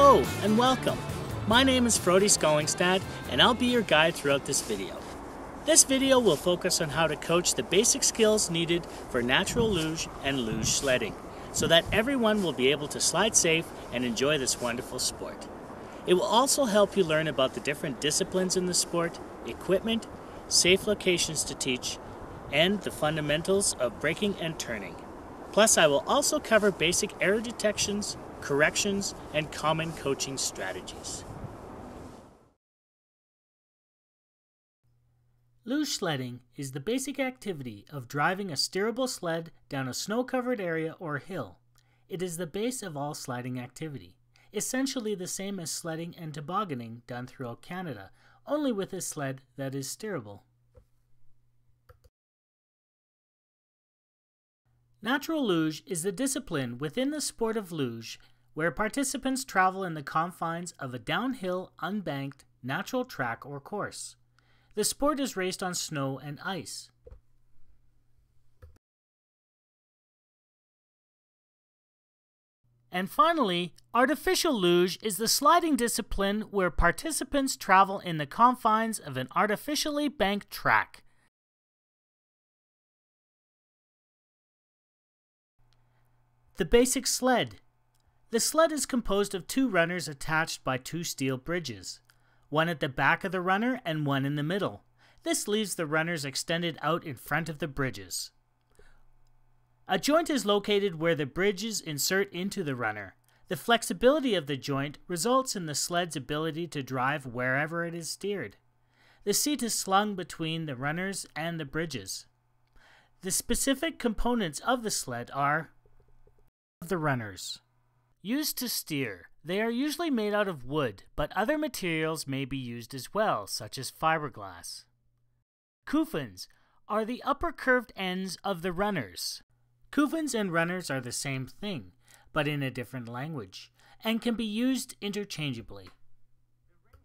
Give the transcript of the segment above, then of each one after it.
Hello and welcome. My name is Frody Skollingstad and I'll be your guide throughout this video. This video will focus on how to coach the basic skills needed for natural luge and luge sledding so that everyone will be able to slide safe and enjoy this wonderful sport. It will also help you learn about the different disciplines in the sport, equipment, safe locations to teach, and the fundamentals of braking and turning. Plus, I will also cover basic error detections, corrections, and common coaching strategies. Luge sledding is the basic activity of driving a steerable sled down a snow-covered area or hill. It is the base of all sliding activity, essentially the same as sledding and tobogganing done throughout Canada, only with a sled that is steerable. Natural luge is the discipline within the sport of luge where participants travel in the confines of a downhill, unbanked, natural track or course. The sport is raced on snow and ice. And finally, artificial luge is the sliding discipline where participants travel in the confines of an artificially banked track. The basic sled. The sled is composed of two runners attached by two steel bridges, one at the back of the runner and one in the middle. This leaves the runners extended out in front of the bridges. A joint is located where the bridges insert into the runner. The flexibility of the joint results in the sled's ability to drive wherever it is steered. The seat is slung between the runners and the bridges. The specific components of the sled are the runners. Used to steer, they are usually made out of wood, but other materials may be used as well, such as fiberglass. Coffins are the upper curved ends of the runners. Coffins and runners are the same thing, but in a different language, and can be used interchangeably.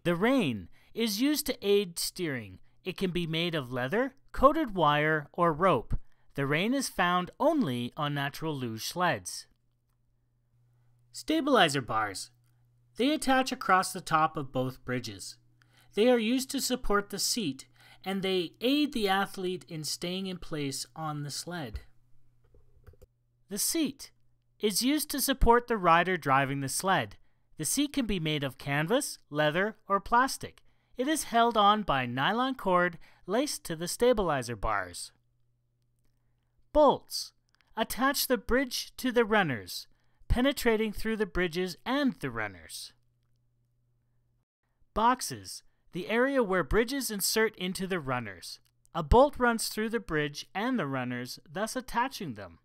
The rein is used to aid steering. It can be made of leather, coated wire, or rope. The rein is found only on natural luge sleds. Stabilizer bars. They attach across the top of both bridges. They are used to support the seat, and they aid the athlete in staying in place on the sled. The seat is used to support the rider driving the sled. The seat can be made of canvas, leather, or plastic. It is held on by nylon cord laced to the stabilizer bars. Bolts attach the bridge to the runners, penetrating through the bridges and the runners. Boxes, the area where bridges insert into the runners. A bolt runs through the bridge and the runners, thus attaching them.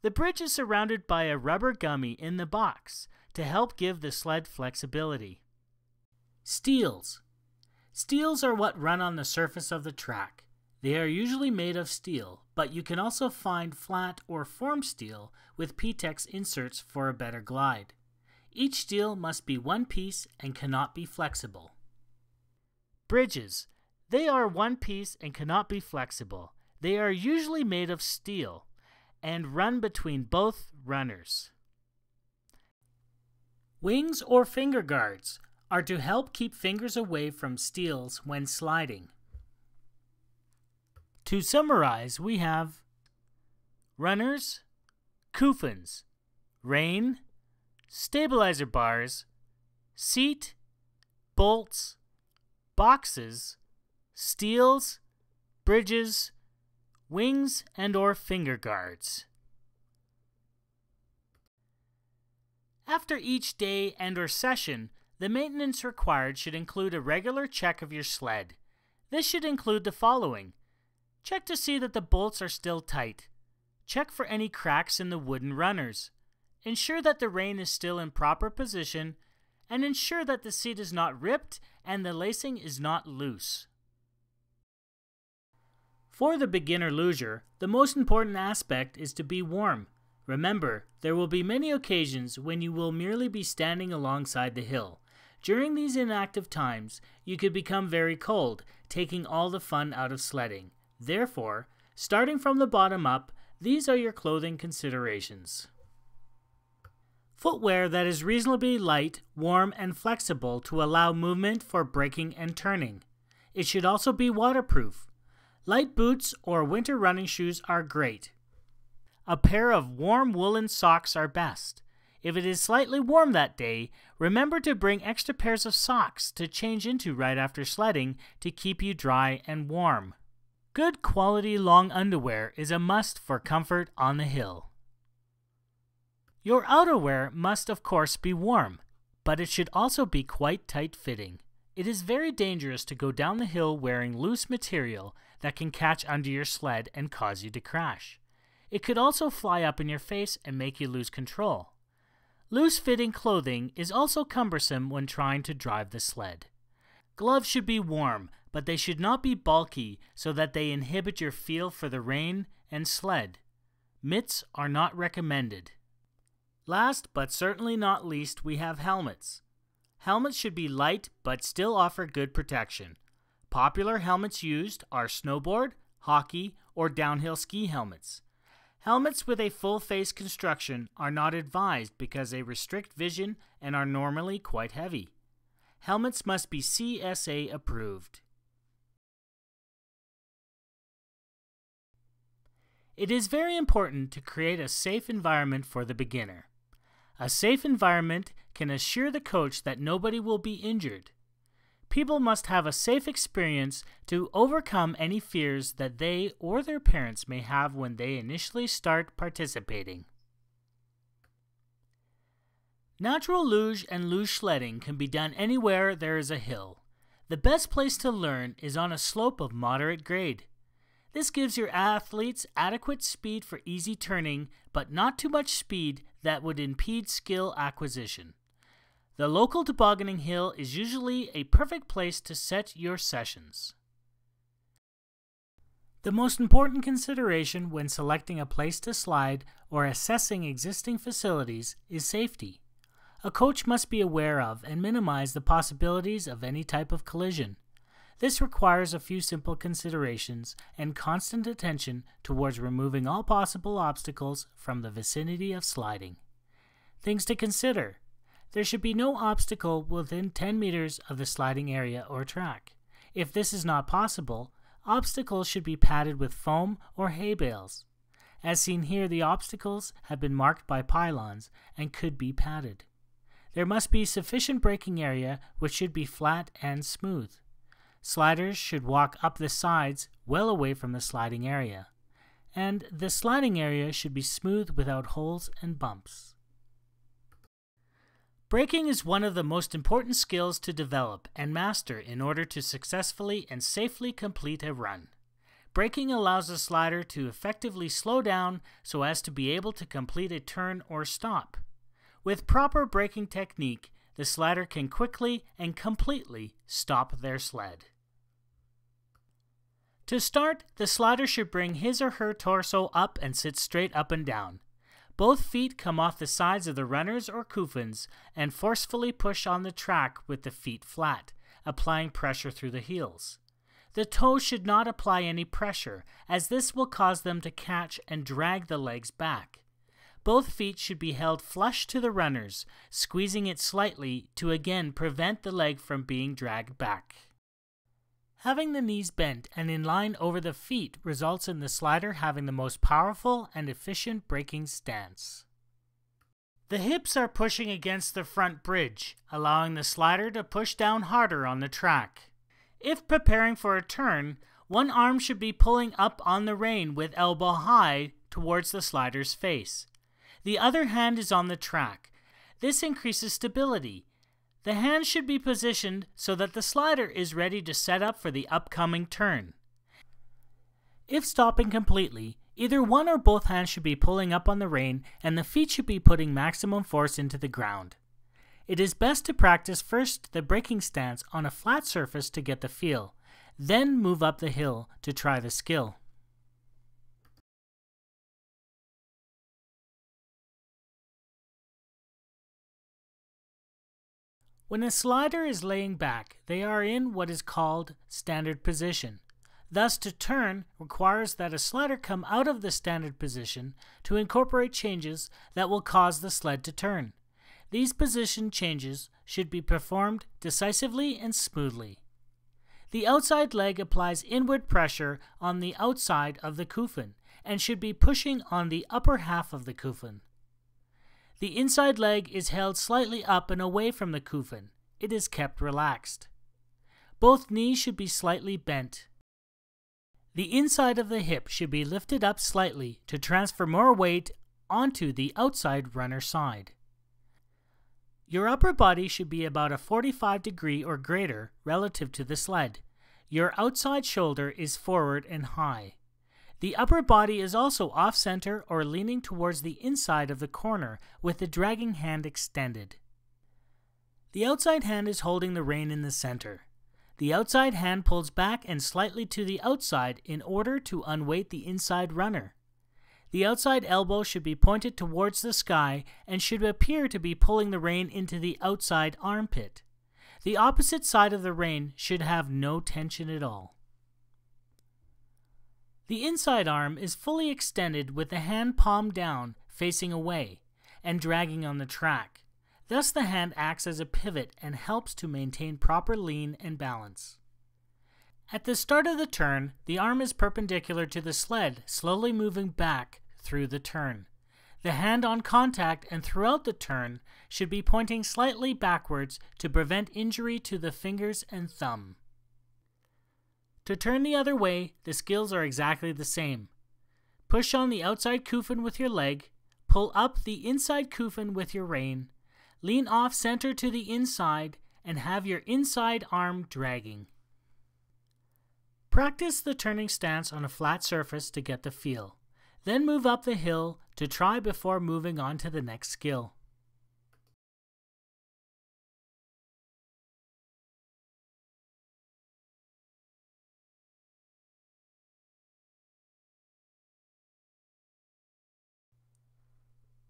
The bridge is surrounded by a rubber gummy in the box to help give the sled flexibility. Steels. Steels are what run on the surface of the track. They are usually made of steel, but you can also find flat or formed steel with P-Tex inserts for a better glide. Each steel must be one piece and cannot be flexible. Bridges. They are one piece and cannot be flexible. They are usually made of steel and run between both runners. Wings or finger guards are to help keep fingers away from steels when sliding. To summarize, we have runners, coffins, rein, stabilizer bars, seat, bolts, boxes, steels, bridges, wings and/or finger guards. After each day and/or session, the maintenance required should include a regular check of your sled. This should include the following. Check to see that the bolts are still tight. Check for any cracks in the wooden runners. Ensure that the rein is still in proper position, and ensure that the seat is not ripped and the lacing is not loose. For the beginner luger, the most important aspect is to be warm. Remember, there will be many occasions when you will merely be standing alongside the hill. During these inactive times, you could become very cold, taking all the fun out of sledding. Therefore, starting from the bottom up, these are your clothing considerations. Footwear that is reasonably light, warm, and flexible to allow movement for braking and turning. It should also be waterproof. Light boots or winter running shoes are great. A pair of warm woolen socks are best. If it is slightly warm that day, remember to bring extra pairs of socks to change into right after sledding to keep you dry and warm. Good quality long underwear is a must for comfort on the hill. Your outerwear must of course be warm, but it should also be quite tight-fitting. It is very dangerous to go down the hill wearing loose material that can catch under your sled and cause you to crash. It could also fly up in your face and make you lose control. Loose-fitting clothing is also cumbersome when trying to drive the sled. Gloves should be warm, but they should not be bulky so that they inhibit your feel for the rain and sled. Mitts are not recommended. Last but certainly not least, we have helmets. Helmets should be light but still offer good protection. Popular helmets used are snowboard, hockey, or downhill ski helmets. Helmets with a full face construction are not advised because they restrict vision and are normally quite heavy. Helmets must be CSA approved. It is very important to create a safe environment for the beginner. A safe environment can assure the coach that nobody will be injured. People must have a safe experience to overcome any fears that they or their parents may have when they initially start participating. Natural luge and luge sledding can be done anywhere there is a hill. The best place to learn is on a slope of moderate grade. This gives your athletes adequate speed for easy turning, but not too much speed that would impede skill acquisition. The local tobogganing hill is usually a perfect place to set your sessions. The most important consideration when selecting a place to slide or assessing existing facilities is safety. A coach must be aware of and minimize the possibilities of any type of collision. This requires a few simple considerations and constant attention towards removing all possible obstacles from the vicinity of sliding. Things to consider. There should be no obstacle within 10 meters of the sliding area or track. If this is not possible, obstacles should be padded with foam or hay bales. As seen here, the obstacles have been marked by pylons and could be padded. There must be sufficient braking area, which should be flat and smooth. Sliders should walk up the sides well away from the sliding area, and the sliding area should be smooth without holes and bumps. Braking is one of the most important skills to develop and master in order to successfully and safely complete a run. Braking allows the slider to effectively slow down so as to be able to complete a turn or stop. With proper braking technique, the slider can quickly and completely stop their sled. To start, the slider should bring his or her torso up and sit straight up and down. Both feet come off the sides of the runners or kuffins and forcefully push on the track with the feet flat, applying pressure through the heels. The toes should not apply any pressure, as this will cause them to catch and drag the legs back. Both feet should be held flush to the runners, squeezing it slightly to again prevent the leg from being dragged back. Having the knees bent and in line over the feet results in the slider having the most powerful and efficient braking stance. The hips are pushing against the front bridge, allowing the slider to push down harder on the track. If preparing for a turn, one arm should be pulling up on the rein with elbow high towards the slider's face. The other hand is on the track. This increases stability. The hand should be positioned so that the slider is ready to set up for the upcoming turn. If stopping completely, either one or both hands should be pulling up on the rein and the feet should be putting maximum force into the ground. It is best to practice first the braking stance on a flat surface to get the feel, then move up the hill to try the skill. When a slider is laying back, they are in what is called standard position. Thus, to turn requires that a slider come out of the standard position to incorporate changes that will cause the sled to turn. These position changes should be performed decisively and smoothly. The outside leg applies inward pressure on the outside of the kufen and should be pushing on the upper half of the kufen. The inside leg is held slightly up and away from the kufen. It is kept relaxed. Both knees should be slightly bent. The inside of the hip should be lifted up slightly to transfer more weight onto the outside runner side. Your upper body should be about a 45-degree or greater relative to the sled. Your outside shoulder is forward and high. The upper body is also off-center or leaning towards the inside of the corner with the dragging hand extended. The outside hand is holding the rein in the center. The outside hand pulls back and slightly to the outside in order to unweight the inside runner. The outside elbow should be pointed towards the sky and should appear to be pulling the rein into the outside armpit. The opposite side of the rein should have no tension at all. The inside arm is fully extended with the hand palm down, facing away, and dragging on the track. Thus the hand acts as a pivot and helps to maintain proper lean and balance. At the start of the turn, the arm is perpendicular to the sled, slowly moving back through the turn. The hand on contact and throughout the turn should be pointing slightly backwards to prevent injury to the fingers and thumb. To turn the other way, the skills are exactly the same. Push on the outside kufen with your leg, pull up the inside kufen with your rein, lean off center to the inside, and have your inside arm dragging. Practice the turning stance on a flat surface to get the feel. Then move up the hill to try before moving on to the next skill.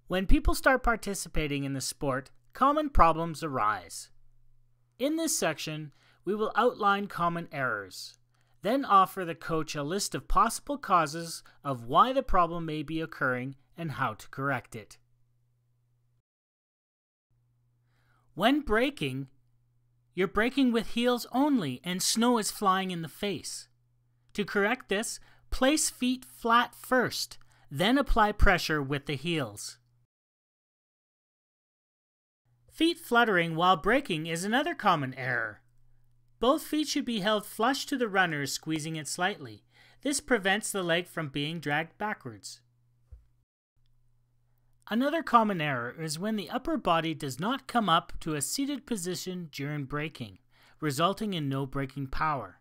When people start participating in the sport, common problems arise. In this section, we will outline common errors, then offer the coach a list of possible causes of why the problem may be occurring and how to correct it. When braking, you're braking with heels only and snow is flying in the face. To correct this, place feet flat first, then apply pressure with the heels. Feet fluttering while braking is another common error. Both feet should be held flush to the runner, squeezing it slightly. This prevents the leg from being dragged backwards. Another common error is when the upper body does not come up to a seated position during braking, resulting in no braking power.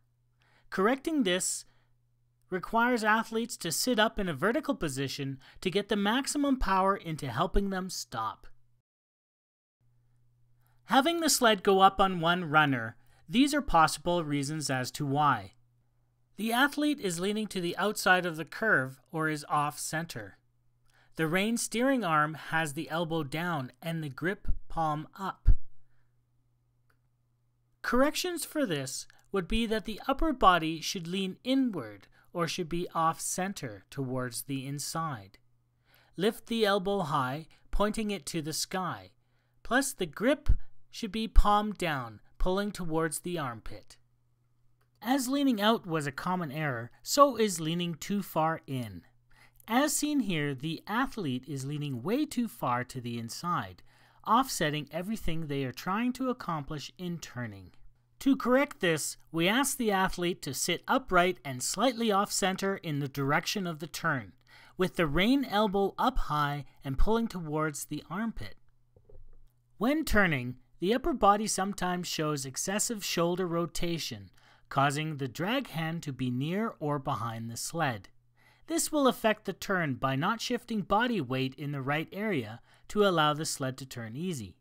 Correcting this requires athletes to sit up in a vertical position to get the maximum power into helping them stop. Having the sled go up on one runner, these are possible reasons as to why. The athlete is leaning to the outside of the curve or is off-center. The rein steering arm has the elbow down and the grip palm up. Corrections for this would be that the upper body should lean inward or should be off-center towards the inside. Lift the elbow high, pointing it to the sky, plus the grip should be palm down, pulling towards the armpit. As leaning out was a common error, so is leaning too far in. As seen here, the athlete is leaning way too far to the inside, offsetting everything they are trying to accomplish in turning. To correct this, we ask the athlete to sit upright and slightly off-center in the direction of the turn, with the rein elbow up high and pulling towards the armpit. When turning, the upper body sometimes shows excessive shoulder rotation, causing the drag hand to be near or behind the sled. This will affect the turn by not shifting body weight in the right area to allow the sled to turn easy.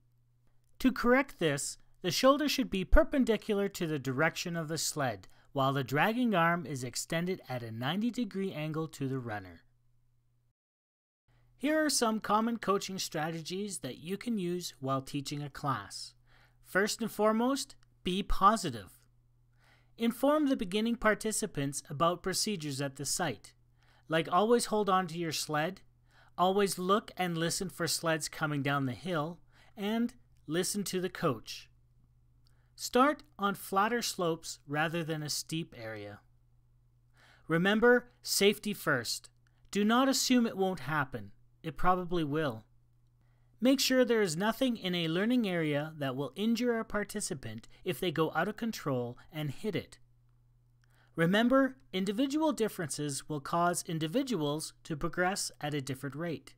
To correct this, the shoulder should be perpendicular to the direction of the sled, while the dragging arm is extended at a 90-degree angle to the runner. Here are some common coaching strategies that you can use while teaching a class. First and foremost, be positive. Inform the beginning participants about procedures at the site, like always hold on to your sled, always look and listen for sleds coming down the hill, and listen to the coach. Start on flatter slopes rather than a steep area. Remember, safety first. Do not assume it won't happen. It probably will. Make sure there is nothing in a learning area that will injure a participant if they go out of control and hit it. Remember, individual differences will cause individuals to progress at a different rate.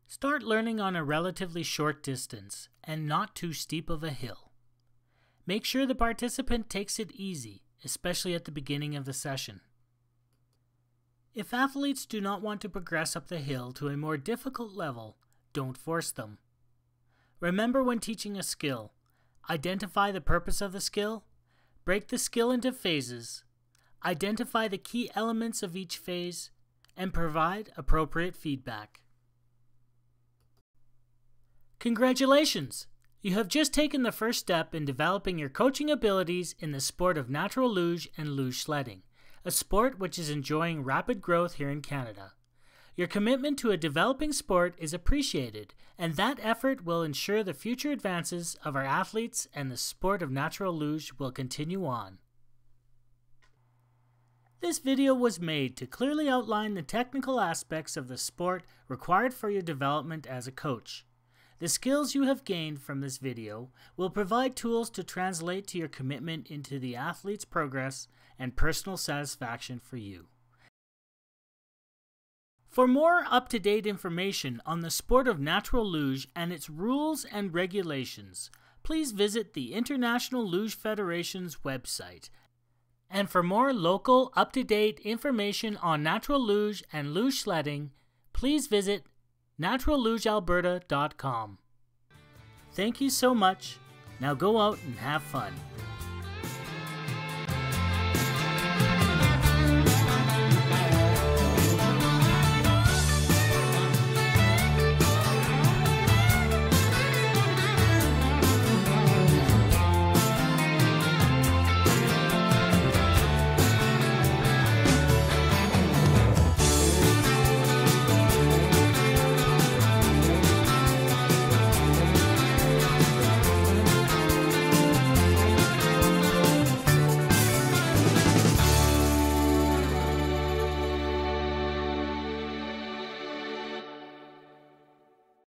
Start learning on a relatively short distance and not too steep of a hill. Make sure the participant takes it easy, especially at the beginning of the session. If athletes do not want to progress up the hill to a more difficult level, don't force them. Remember, when teaching a skill, identify the purpose of the skill, break the skill into phases, identify the key elements of each phase, and provide appropriate feedback. Congratulations! You have just taken the first step in developing your coaching abilities in the sport of natural luge and luge sledding, a sport which is enjoying rapid growth here in Canada. Your commitment to a developing sport is appreciated, and that effort will ensure the future advances of our athletes, and the sport of natural luge will continue on. This video was made to clearly outline the technical aspects of the sport required for your development as a coach. The skills you have gained from this video will provide tools to translate to your commitment into the athlete's progress and personal satisfaction for you. For more up-to-date information on the sport of natural luge and its rules and regulations, please visit the International Luge Federation's website. And for more local, up-to-date information on natural luge and luge sledding, please visit naturallugealberta.com. Thank you so much. Now go out and have fun.